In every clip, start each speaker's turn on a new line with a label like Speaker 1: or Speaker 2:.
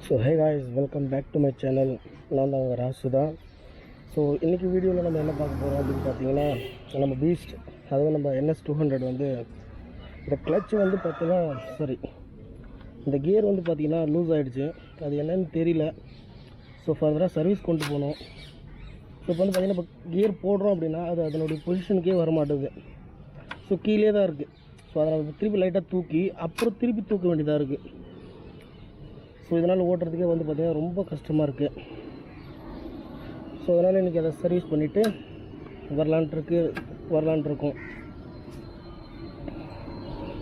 Speaker 1: So hey guys, welcome back to my channel. நான் தான் உங்கள் ராசுதா. ஸோ இன்றைக்கி வீடியோவில் நம்ம என்ன பார்க்க போகிறோம் அப்படின்னு பார்த்தீங்கன்னா, நம்ம பீஸ்ட், அதாவது நம்ம NS200 வந்து இந்த கிளச் வந்து பார்த்தீங்கன்னா இந்த கியர் வந்து பார்த்திங்கன்னா லூஸ் ஆகிடுச்சு. அது என்னன்னு தெரியல. ஸோ ஃபர்தராக சர்வீஸ் கொண்டு போகணும். ஸோ இப்போ வந்து பார்த்திங்கன்னா இப்போ கியர் போடுறோம் அப்படின்னா அது அதனுடைய பொசிஷனுக்கே வர மாட்டேது. ஸோ கீழே தான் இருக்குது. ஸோ அதை நம்ம திருப்பி லைட்டாக தூக்கி அப்புறம் திருப்பி தூக்க வேண்டியதாக இருக்குது. ஸோ இதனால் ஓட்டுறதுக்கே வந்து பார்த்திங்கன்னா ரொம்ப கஷ்டமாக இருக்குது. ஸோ அதனால் இன்றைக்கி அதை சர்வீஸ் பண்ணிவிட்டு வரலான்ட்ருக்கோம்.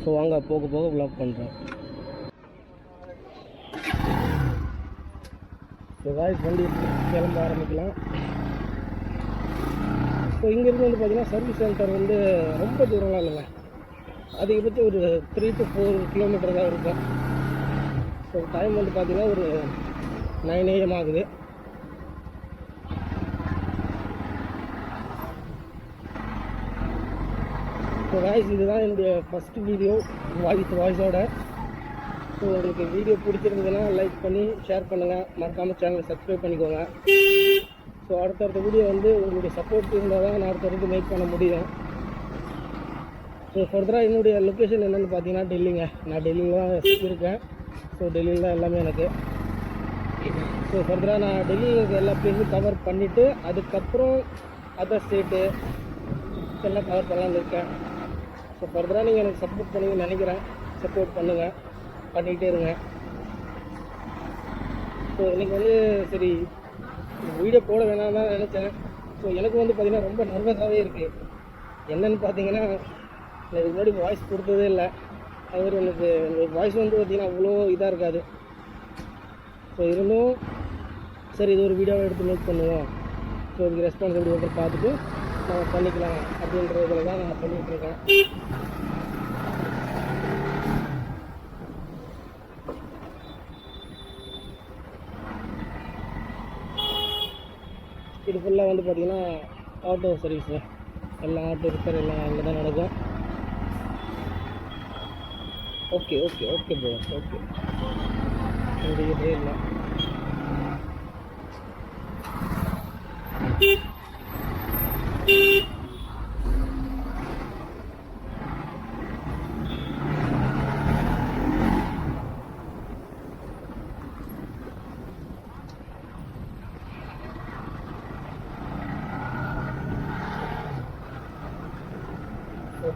Speaker 1: ஸோ வாங்க போக போக விளாக் பண்ணுறேன். ஸோ காய்ஸ், வண்டி கிளம்ப ஆரம்பிக்கலாம். ஸோ இங்கேருந்து வந்து பார்த்திங்கன்னா சர்வீஸ் சென்டர் வந்து ரொம்ப தூரம்லாம் இல்லைங்க. அதிகபட்சம் ஒரு 3 to 4 கிலோமீட்டர் தான் இருக்கும். ஸோ டைம் வந்து பார்த்திங்கன்னா ஒரு 9 AM ஆகுது. ஸோ வாய்ஸ் இதுதான் என்னுடைய ஃபஸ்ட்டு வீடியோ வாய்ஸோட. ஸோ உங்களுக்கு வீடியோ பிடிச்சிருந்ததுன்னா லைக் பண்ணி ஷேர் பண்ணுங்கள். மறக்காமல் சேனலை சப்ஸ்கிரைப் பண்ணிக்கோங்க. ஸோ அடுத்தடுத்த வீடியோ வந்து உங்களுடைய சப்போர்ட் இருந்தால் தான் நான் அடுத்தடுத்து மேக் பண்ண முடியும். ஸோ ஃபர்தராக என்னுடைய லொக்கேஷன் என்னென்னு பார்த்தீங்கன்னா டெல்லிங்க. நான் டெல்லியில் தான் இருக்கேன். ஸோ டெல்லியில் தான் எல்லாமே எனக்கு. ஸோ ஃபர்தராக நான் டெல்லியில் எல்லா பிளேஸும் கவர் பண்ணிவிட்டு அதுக்கப்புறம் அதர் ஸ்டேட்டு எல்லாம் கவர் பண்ணலான்னு இருக்கேன். ஸோ ஃபர்தராக நீங்கள் எனக்கு சப்போர்ட் பண்ணுவீங்கன்னு நினைக்கிறேன். சப்போர்ட் பண்ணுங்கள், பண்ணிக்கிட்டே இருங்க. ஸோ இன்றைக்கி வந்து சரி வீடியோ போட வேணாம்னு தான் நினச்சேன். ஸோ எனக்கு வந்து பார்த்திங்கன்னா ரொம்ப நர்வஸாகவே இருக்குது. என்னென்னு பார்த்தீங்கன்னா எனக்கு முன்னாடி வாய்ஸ் கொடுத்ததே இல்லை. அது எனக்கு வாய்ஸ் வந்து பார்த்திங்கன்னா அவ்வளோ இதாக இருக்காது. ஸோ இருந்தும் சரி இது ஒரு வீடியோவை எடுத்து மேக் பண்ணுவோம். ஸோ இதுக்கு ரெஸ்பான்சிபிலிட்டி வந்து பார்த்துட்டு நம்ம பண்ணிக்கலாம் அப்படின்ற இதில் தான் நான் பண்ணிகிட்ருக்கேன். இது ஃபுல்லாக வந்து பார்த்திங்கன்னா ஆட்டோ சர்வீஸு, எல்லாம் ஆட்டோ ரிப்பேர் எல்லாம் அங்கே தான் நடக்கும். Okay okay okay bro, okay முடியவே இல்லை.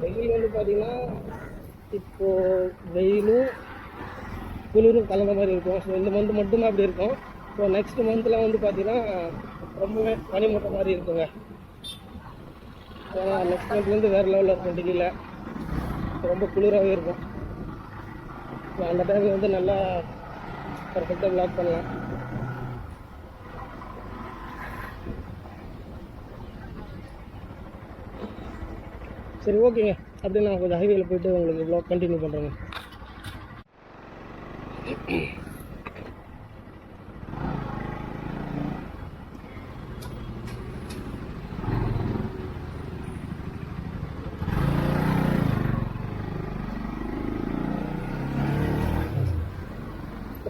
Speaker 1: வெயில் வந்து பார்த்திங்கன்னா இப்போது வெயிலும் குளிரும் கலந்த மாதிரி இருக்கும். ஸோ இந்த மந்த் மட்டும்தான் அப்படி இருக்கும். ஸோ நெக்ஸ்ட் மந்த்தில் வந்து பார்த்திங்கன்னா ரொம்பவே பனிமூட்டம் மாதிரி இருக்குங்க. நெக்ஸ்ட் மந்த்லேருந்து வேறு லெவலில் இருக்கும். டெல்லியில் ரொம்ப குளிராகவே இருக்கும். ஸோ அந்த டைமில் வந்து நல்லா பர்ஃபெக்டாக விளாக் பண்ணலாம். சரி ஓகேங்க, அப்படியே நான் கொஞ்சம் ஹைவேயில் போய்ட்டு உங்களுக்கு விளாக் கண்டினியூ பண்ணுறேங்க.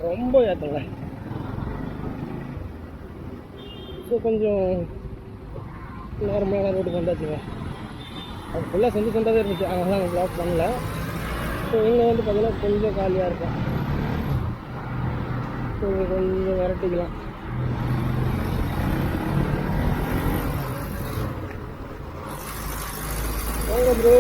Speaker 1: ரொம்ப ஏற்றங்க. ஸோ கொஞ்சம் நார்மலான ரோட்டுக்கு வந்தாச்சுங்க. அது ஃபுல்லாக சென்டாகவே இருந்துச்சு, அதனால நாங்கள் ப்ளாக் பண்ணல. ஸோ இங்கே வந்து பார்த்திங்கன்னா கொஞ்சம் காலியாக இருக்கும். ஸோ இங்கே கொஞ்சம் விரட்டிக்கலாம். வாங்க ப்ரோ.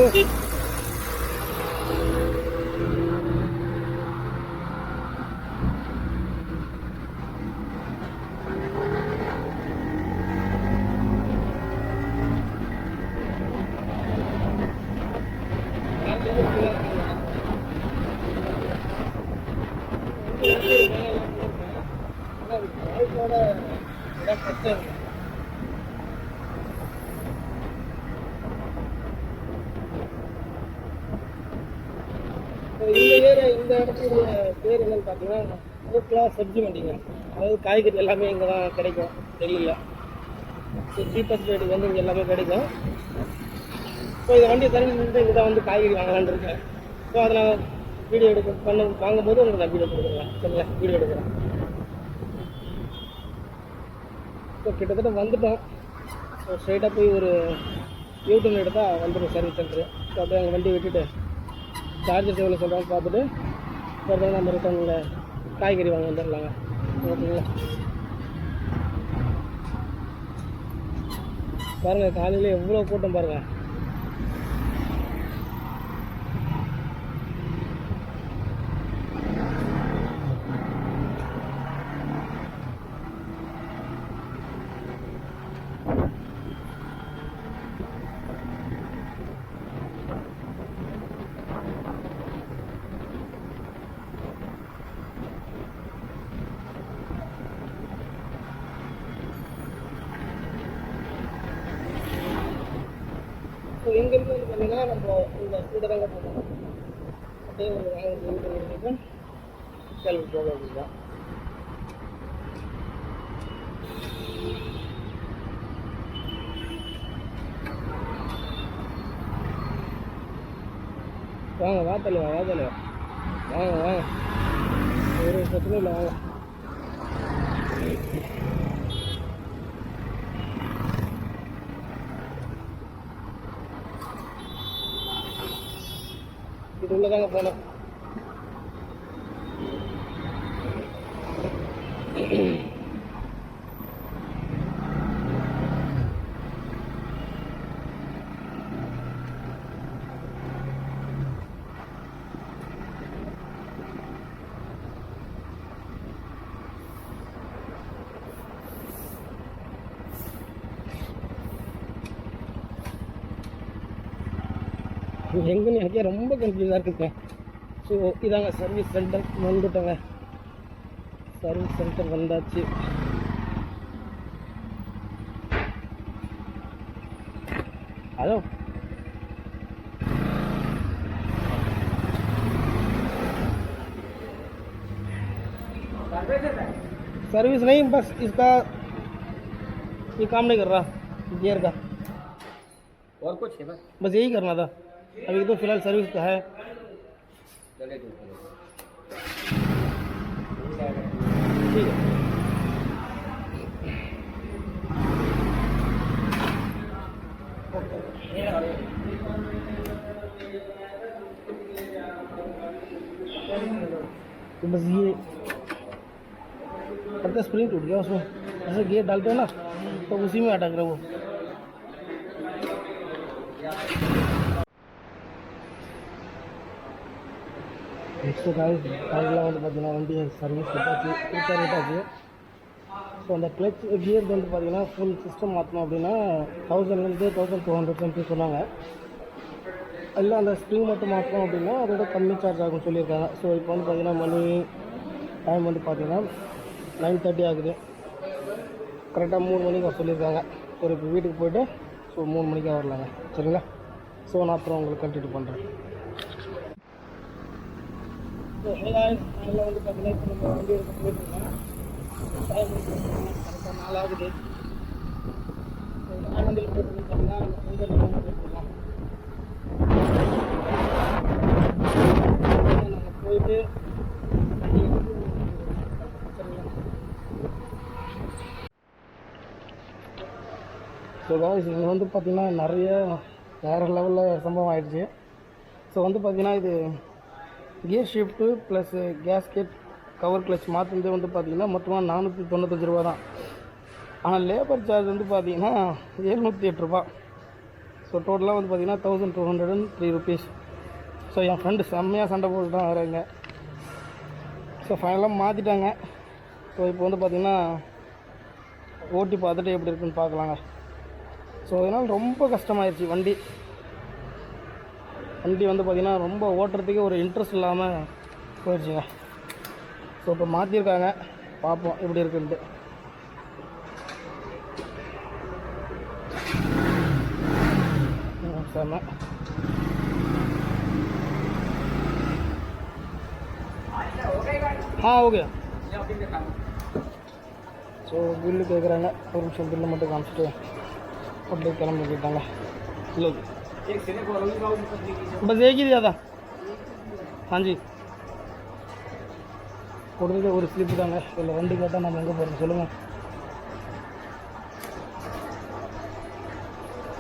Speaker 1: இந்த இடத்துல பேர் என்னன்னு பார்த்தீங்கன்னா ஓக்லா சப்ஜி மண்டிங்க. அதாவது காய்கறி எல்லாமே இங்கே தான் கிடைக்கும் டெல்லியில். ஸோ சீப்பஸ்ட் ரேட்டுக்கு வந்து இங்கே எல்லாமே கிடைக்கும். ஸோ இந்த வண்டியை தண்ணி இங்கே தான் வந்து காய்கறி வாங்கலான்னு இருக்கேன். ஸோ அதை நான் வீடியோ வாங்கும்போது உங்களுக்கு நான் வீடியோ கொடுக்குறேன். சரிங்களா, வீடியோ எடுக்கிறேன். ஸோ கிட்டத்தட்ட வந்துட்டோம். ஸோ ஸ்ட்ரைட்டாக போய் ஒரு யூடியூப் எடுத்தால் வந்துடும் சர்வீஸ் சென்டரு. ஸோ அப்படியே அங்கே வண்டி விட்டுட்டு சார்ஜஸ் எவ்வளோ சொல்கிறாங்க பார்த்துட்டு ஃபர்தராக நம்ம ரிட்டர்னில் காய்கறி வாங்க வந்துடலாங்க. ஓகேங்களா? பாருங்கள் காலையில் எவ்வளோ கூட்டம் பாருங்கள். ஸோ எங்கேருந்து வந்து பார்த்தீங்கன்னா நம்ம இந்த கூடதாங்க போகணும். அப்படியே ஒரு வாங்க கிளம்பி போக வேண்டியதுதான். வாங்க வாத்தலைவா வாங்க வாங்க ஒரு பிரச்சனையும் இல்லை வாங்க. இது உள்ளதாங்க போனோம். எங்கன்னு எனக்கே ரொம்ப கன்ஃபியூஸாக இருக்குங்க. ஸோ இதாங்க சர்வீஸ் சென்டர் வந்துட்டோங்க. சர்வீஸ் சென்டர் வந்தாச்சு. ஹலோ सर्विस नहीं, बस इसका ये काम नहीं कर रहा गियर का,
Speaker 2: और कुछ है
Speaker 1: बस यही करना था. अभी तो फिलहाल सर्विस का है. ठीक है. तो बस ये पता स्प्रिंग टूट गया उसमें, जैसे गियर डालते हो ना तो उसी में अटक रहा वो. நெக்ஸ்ட்டு காலையில் வந்து பார்த்தீங்கன்னா வண்டி சர்வீஸ் விட்டாச்சு. ஸோ அந்த கிளச் கியர் வந்து பார்த்தீங்கன்னா ஃபுல் சிஸ்டம் மாற்றணும் அப்படின்னா 1000 1200 சம்திங் சொன்னாங்க. இல்லை அந்த ஸ்ப்ரிங் மட்டும் மாற்றணும் அப்படின்னா அதோட கம்மி சார்ஜ் ஆகும் சொல்லியிருக்காங்க. ஸோ இப்போ வந்து பார்த்தீங்கன்னா மணி டைம் வந்து பார்த்தீங்கன்னா 9:30 ஆகுது. கரெக்டாக 3 மணிக்கு வர சொல்லியிருக்காங்க. ஸோ இப்போ வீட்டுக்கு போய்ட்டு ஸோ 3 மணிக்கு வரலாங்க. சரிங்களா? ஸோ நான் அப்புறம் உங்களுக்கு கண்டினியூ பண்ணுறேன். ஸோ அதில் வந்து பார்த்தீங்கன்னா இப்போ நம்ம வண்டி எடுத்து போயிட்டுருக்கோம். டைம் கரெக்டாக 4 ஆகுது. ஸோ ஆனந்தில் போயிட்டு பார்த்தீங்கன்னா நம்ம போயிட்டுருக்கோம். நம்ம போயிட்டு ஸோ காய்ஸ் இங்கே வந்து பார்த்திங்கன்னா நிறைய வேறு லெவலில் சம்பவம் ஆகிடுச்சு. ஸோ வந்து பார்த்திங்கன்னா இது gear shift plus gasket cover clutch மாற்றினது வந்து பார்த்திங்கன்னா மொத்தமாக 495 ரூபா தான். ஆனால் லேபர் சார்ஜ் வந்து பார்த்திங்கன்னா 708 ரூபா. ஸோ டோட்டலாக வந்து பார்த்திங்கன்னா 1203 ருபீஸ். ஸோ என் ஃப்ரெண்டு செம்மையாக சண்டை போட்டுட்டான் வரேங்க. ஸோ ஃபைனலாக மாற்றிட்டாங்க. ஸோ இப்போ வந்து பார்த்திங்கன்னா ஓட்டி பார்த்துட்டு எப்படி இருக்குன்னு பார்க்கலாங்க. ஸோ அதனால் ரொம்ப கஷ்டமாயிருச்சு வண்டி வந்து பார்த்திங்கன்னா ரொம்ப ஓட்டுறதுக்கே ஒரு இன்ட்ரெஸ்ட் இல்லாமல் போயிடுச்சுங்க. ஸோ இப்போ மாற்றிருக்காங்க, பார்ப்போம் எப்படி இருக்குன்ட்டு. செம்ம. ஓகே. ஸோ பில்லு கேட்குறாங்க, ஒரு நிமிஷம் பில்லு மட்டும் காமிச்சிட்டு அப்படியே கிளம்பி போயிட்டாங்க. लो बस एक ही दिया था. हाँ जी கொடுத்தது ஒரு ஸ்லிப்பு தாங்க. இதில் வண்டி கேட்டால் நம்ம எங்கே போகிறது சொல்லுங்கள்.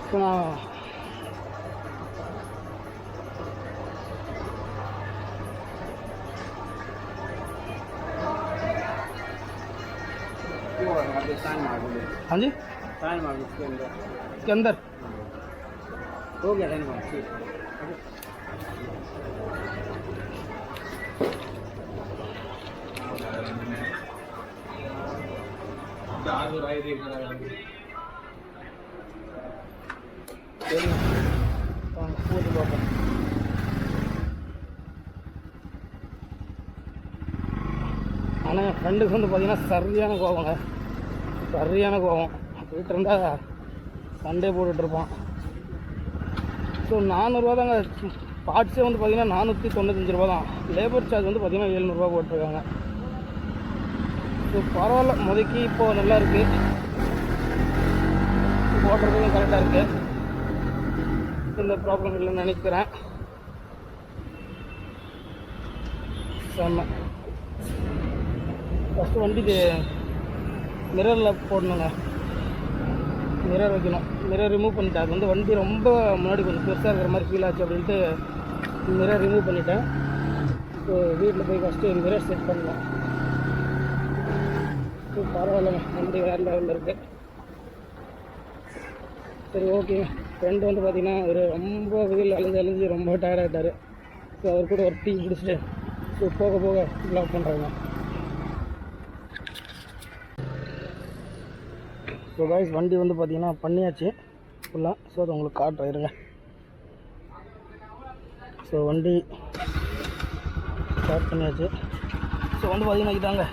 Speaker 1: இப்போ நான் हाँ जी इसके अंदर
Speaker 2: हो गया टाइम ठीक
Speaker 1: போட்டு பார்ப்போம். ஆனால் என் ஃப்ரெண்டுக்கு வந்து பார்த்தீங்கன்னா சரியான கோவங்க, சரியான கோவம். போயிட்டு இருந்தால் சண்டே போட்டுட்ருப்பான். ஸோ 400 தாங்க பார்ட்ஸே வந்து பார்த்தீங்கன்னா 495 ரூபா தான். லேபர் சார்ஜ் வந்து பார்த்தீங்கன்னா 700 போட்டிருக்காங்க. ஸோ பரவாயில்ல, முதக்கி இப்போது நல்லா இருக்குது, ஓட்டுறதுக்கும் கரெக்டாக இருக்குது, எந்த ப்ராப்ளம் இல்லைன்னு நினைக்கிறேன். செம்ம. ஃபஸ்ட்டு வண்டிக்கு மிரரில் போடணுங்க, மிரர் வைக்கணும். மிரர் ரிமூவ் பண்ணிட்டேன். அது வந்து வண்டி ரொம்ப முன்னாடி கொஞ்சம் பெருசாக இருக்கிற மாதிரி ஃபீல் ஆச்சு அப்படின்ட்டு மிரர் ரிமூவ் பண்ணிட்டேன். ஸோ வீட்டில் போய் ஃபஸ்ட்டு மிரர் செட் பண்ணலாம். ஸோ பரவாயில்லைங்க, வண்டி வேறு லெவலில் இருக்குது. சரி ஓகேங்க. ஃப்ரெண்டு வந்து பார்த்திங்கன்னா ஒரு ரொம்ப வெயில் அலைஞ்சு ரொம்ப டயர்டாகிட்டார். ஸோ அவர் கூட ஒரு டீ குடிச்சிட்டு ஸோ போக போக ப்ளாக் பண்ணுறாங்க. ஸோ காய்ஸ், வண்டி வந்து பார்த்திங்கன்னா பண்ணியாச்சு ஃபுல்லாக. ஸோ அதை உங்களுக்கு காட்டுறேன் இருங்க. ஸோ வண்டி ஸ்டார்ட் பண்ணியாச்சு. ஸோ வந்து பார்த்திங்கன்னா இதாங்க,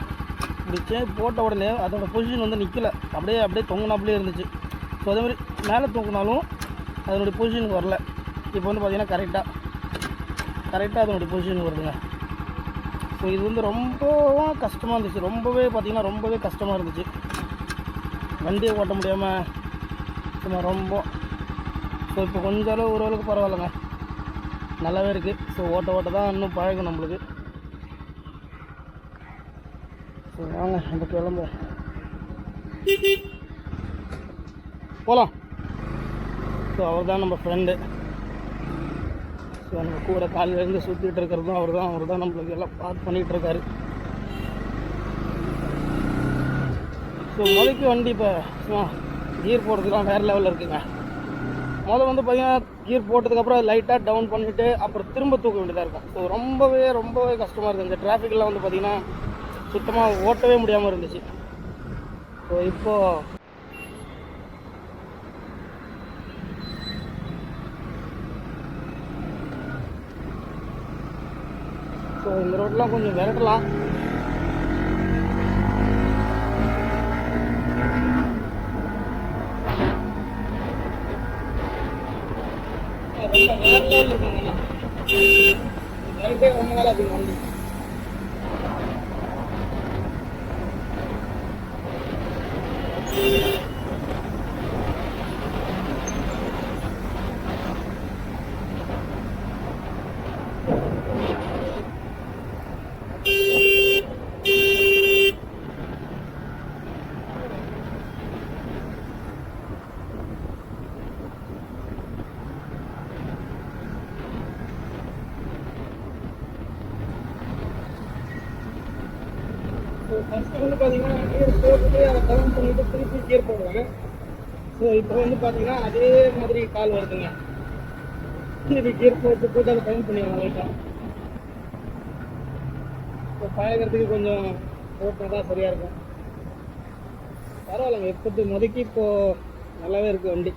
Speaker 1: இப்படி சேஞ்ச் போட்ட உடனே அதோடய பொசிஷன் வந்து நிற்கலை, அப்படியே தொங்கினாப்புலேயே இருந்துச்சு. ஸோ அதேமாதிரி மேலே தூங்கினாலும் அதனுடைய பொசிஷனுக்கு வரல. இப்போ வந்து பார்த்திங்கன்னா கரெக்டாக அதனுடைய பொசிஷனுக்கு வருதுங்க. ஸோ இது வந்து ரொம்பவும் கஷ்டமாக இருந்துச்சு, ரொம்பவே கஷ்டமாக இருந்துச்சு. வண்டியை ஓட்ட முடியாமல் சும்மா ரொம்ப. ஸோ இப்போ கொஞ்சம் அளவு ஓரளவுக்கு பரவாயில்லைங்க, நல்லாவே இருக்குது. ஸோ ஓட்ட தான் இன்னும் பழகும் நம்மளுக்கு. ஸோ வாங்க நம்ம கிளம்புவோம், போகலாம். ஸோ அவர் தான் நம்ம ஃப்ரெண்டு. ஸோ நம்ம கூட காலையிலேருந்து சுற்றிட்டு இருக்கிறதும் அவர் தான் நம்மளுக்கு எல்லாம் பார்த்து பண்ணிகிட்ருக்காரு. ஸோ முதல்க்கு வண்டி இப்போ கியர் போடுறதுலாம் வேறு லெவலில் இருக்குங்க. முதல்ல வந்து பார்த்திங்கன்னா கியர் போட்டதுக்கப்புறம் லைட்டாக டவுன் பண்ணிவிட்டு அப்புறம் திரும்ப தூக்க வேண்டியதாக இருக்கும். ஸோ ரொம்பவே கஷ்டமாக இருக்குது. இந்த டிராஃபிக்கெலாம் வந்து பார்த்திங்கன்னா சுத்தமாக ஓட்டவே முடியாமல் இருந்துச்சு. ஸோ இப்போது இந்த ரோட்லாம் கொஞ்சம் விரட்டலாம். ரொம்ப நாள் ஆகுது வண்டி. ஃபஸ்ட்டு வந்து பார்த்தீங்கன்னா கியர் போட்டுட்டு அதை டவுன் பண்ணிவிட்டு திருப்பி கியர் போடுவேன். ஸோ இப்போ வந்து பார்த்தீங்கன்னா அதே மாதிரி கால் வருதுங்க. திருப்பி கியர் போட்டு அதை டவுன் பண்ணிடுவேன் லைட்டாக. ஸோ பழகிறதுக்கு கொஞ்சம் ஓட்டினா தான் சரியாக இருக்கும். பரவாயில்லைங்க, எப்போது முதக்கி இப்போது நல்லாவே இருக்குது வண்டி.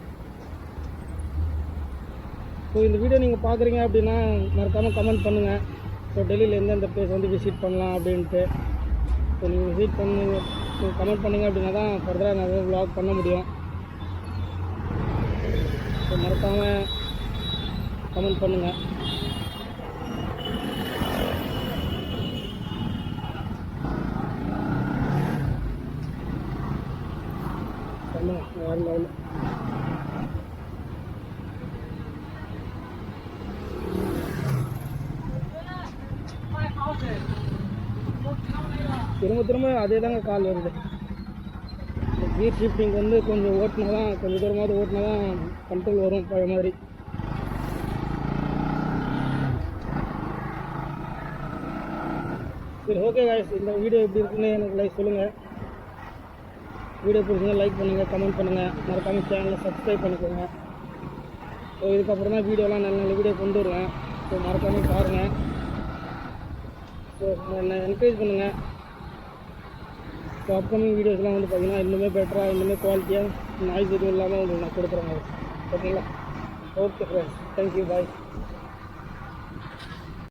Speaker 1: ஸோ இந்த வீடியோ நீங்கள் பார்க்குறீங்க அப்படின்னா மறக்காமல் கமெண்ட் பண்ணுங்கள். ஸோ டெல்லியில் எந்தெந்த பிளேஸ் வந்து விசிட் பண்ணலாம் அப்படின்ட்டு. ஸோ நீங்கள் விசிட் பண்ணுங்க, கமெண்ட் பண்ணிங்க அப்படின்னா தான் ஃபர்தராக நிறைய vlog பண்ண முடியும். ஸோ மறக்காமல் கமெண்ட் பண்ணுங்கள். வேறு லெவலில் திரும்ப அதே தாங்க கால் வருது. கீர் ஷிஃப்டிங் வந்து கொஞ்சம் ஓட்டினா தான், கொஞ்சம் தூரமாவது ஓட்டினா தான் கண்ட்ரோல் வரும் பழைய மாதிரி. சரி, ஓகே guys, இந்த வீடியோ எப்படி இருக்குன்னு எனக்கு லைக் சொல்லுங்கள். வீடியோ பிடிச்சிருந்தா லைக் பண்ணுங்கள், கமெண்ட் பண்ணுங்கள், மறக்காமல் சேனலை சப்ஸ்கிரைப் பண்ணிக்கோங்க. ஸோ இதுக்கப்புறம் தான் வீடியோலாம் நல்ல நல்ல வீடியோ கொண்டு வருவேன். ஸோ மறக்காமல் பாருங்கள். ஸோ என்னை என்கரேஜ் பண்ணுங்கள். ஸோ அப்கமிங் வீடியோஸ்லாம் வந்து பார்த்திங்கன்னா இன்னுமே பெட்டராக, இன்னுமே குவாலிட்டியாக, நாய்ஸ் எதுவும் இல்லாமல் உங்களுக்கு நான் கொடுக்குறேன். ஓகேங்களா? ஓகே ஃப்ரெண்ட்ஸ், தேங்க்யூ, பாய்.